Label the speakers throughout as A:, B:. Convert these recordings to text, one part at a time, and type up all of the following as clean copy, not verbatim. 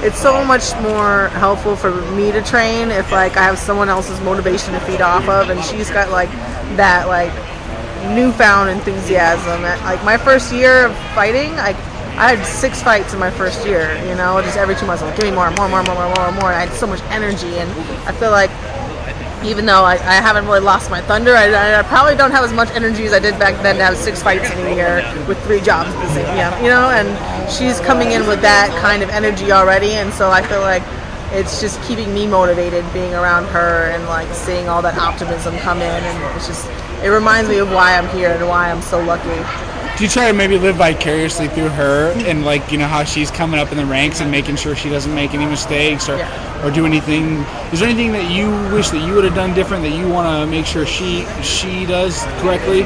A: it's so much more helpful for me to train if like I have someone else's motivation to feed off of, and she's got like that like newfound enthusiasm. Like my first year of fighting, I had 6 fights in my first year, you know, just every 2 months, like, give me more. And I had so much energy, and I feel like even though I haven't really lost my thunder, I probably don't have as much energy as I did back then to have 6 fights in a year with 3 jobs at the same time, you know, and she's coming in with that kind of energy already, and so I feel like it's just keeping me motivated being around her and like seeing all that optimism come in, and it's just, it reminds me of why I'm here and why I'm so lucky.
B: Do you try to maybe live vicariously through her and like, you know, how she's coming up in the ranks and making sure she doesn't make any mistakes or do anything? Is there anything that you wish that you would have done different that you want to make sure she does correctly?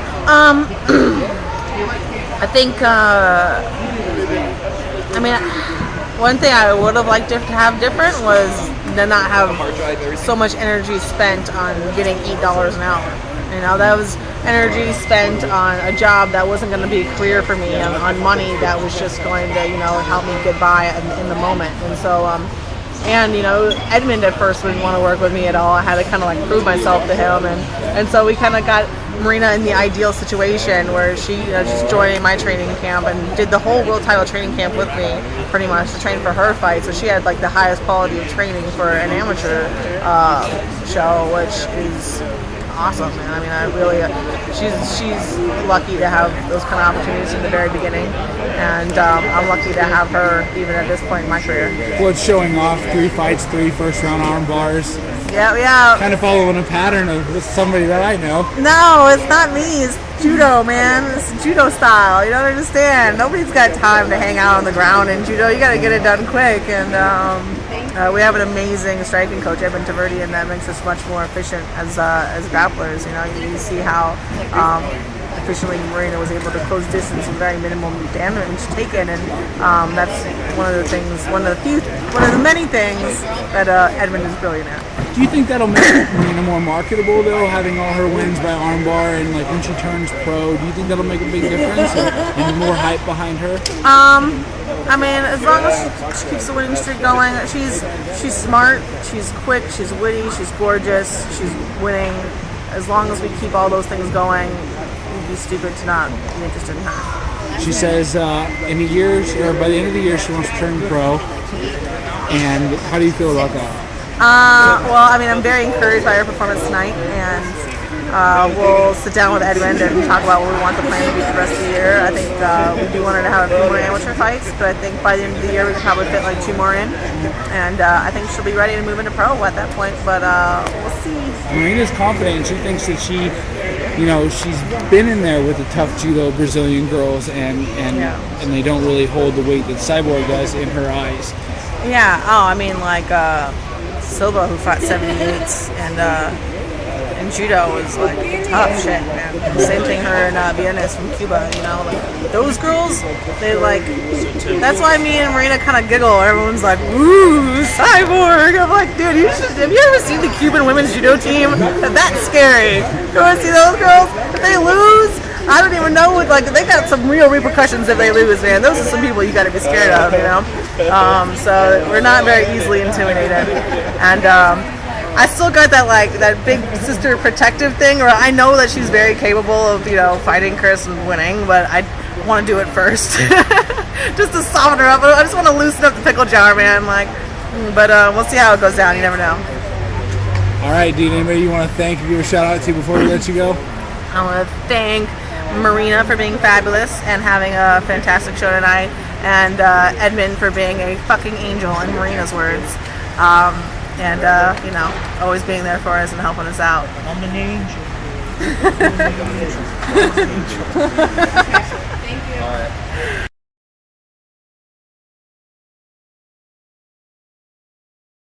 A: I think, I mean, one thing I would have liked to have different was to not have so much energy spent on getting $8 an hour. You know, that was energy spent on a job that wasn't going to be a career for me, on money that was just going to, you know, help me get by in the moment. And so, and, you know, Edmund at first wouldn't want to work with me at all. I had to kind of like prove myself to him. And so we kind of got Marina in the ideal situation where she, you know, just joined my training camp and did the whole world title training camp with me pretty much to train for her fight. So she had like the highest quality of training for an amateur show, which is awesome, man. I mean, I really, she's lucky to have those kind of opportunities in the very beginning, and I'm lucky to have her even at this point in my career.
B: Well, it's showing off 3 fights, 3 first-round arm bars.
A: Yeah.
B: Kind of following a pattern of somebody that I know.
A: No, it's not me. It's judo, man. It's judo style. You don't understand. Nobody's got time to hang out on the ground in judo. You got to get it done quick, and we have an amazing striking coach, Edmund Taverdi, and that makes us much more efficient as grapplers. You know, you see how efficiently Marina was able to close distance with very minimal damage taken, and that's one of the many things that Edmund is brilliant at.
B: Do you think that'll make Marina more marketable though, having all her wins by armbar, and like when she turns pro, do you think that'll make a big difference and more hype behind her?
A: I mean, as long as she keeps the winning streak going, she's smart, she's quick, she's witty, she's gorgeous, she's winning. As long as we keep all those things going, we'd be stupid to not be interested in her.
B: She says in a year, or by the end of the year, she wants to turn pro. And how do you feel about that?
A: Well, I mean, I'm very encouraged by her performance tonight, and we'll sit down with Edmund and talk about what we want the plan to be for the rest of the year. I think we do want her to have a few more amateur fights, but I think by the end of the year we could probably fit like 2 more in, and I think she'll be ready to move into pro at that point, but we'll see.
B: Marina's confident. She thinks that she, you know, she's been in there with the tough judo Brazilian girls, and they don't really hold the weight that Cyborg does in her eyes.
A: Yeah, I mean, like Silva, who fought 78s, and judo was like tough shit, man. Same thing her and Vienna's from Cuba, you know, like those girls, they like, that's why me and Marina kind of giggle. Everyone's like, ooh, Cyborg. I'm like, dude, have you ever seen the Cuban Women's Judo team? That's scary. You want to see those girls? If they lose, I don't even know what, like, they got some real repercussions if they lose, man. Those are some people you got to be scared of, you know? So we're not very easily intimidated. And I still got that, like, that big sister protective thing where I know that she's very capable of, you know, fighting Chris and winning, but I want to do it first. Just to soften her up. I just want to loosen up the pickle jar, man. Like, but we'll see how it goes down. You never know.
B: All right, Dean, anybody you want to thank, give a shout out to before we let you go?
A: I want to thank Marina for being fabulous and having a fantastic show tonight, and Edmund for being a fucking angel in Marina's words, and you know, always being there for us and helping us out.
C: I'm an angel.
A: Thank you.
C: All right.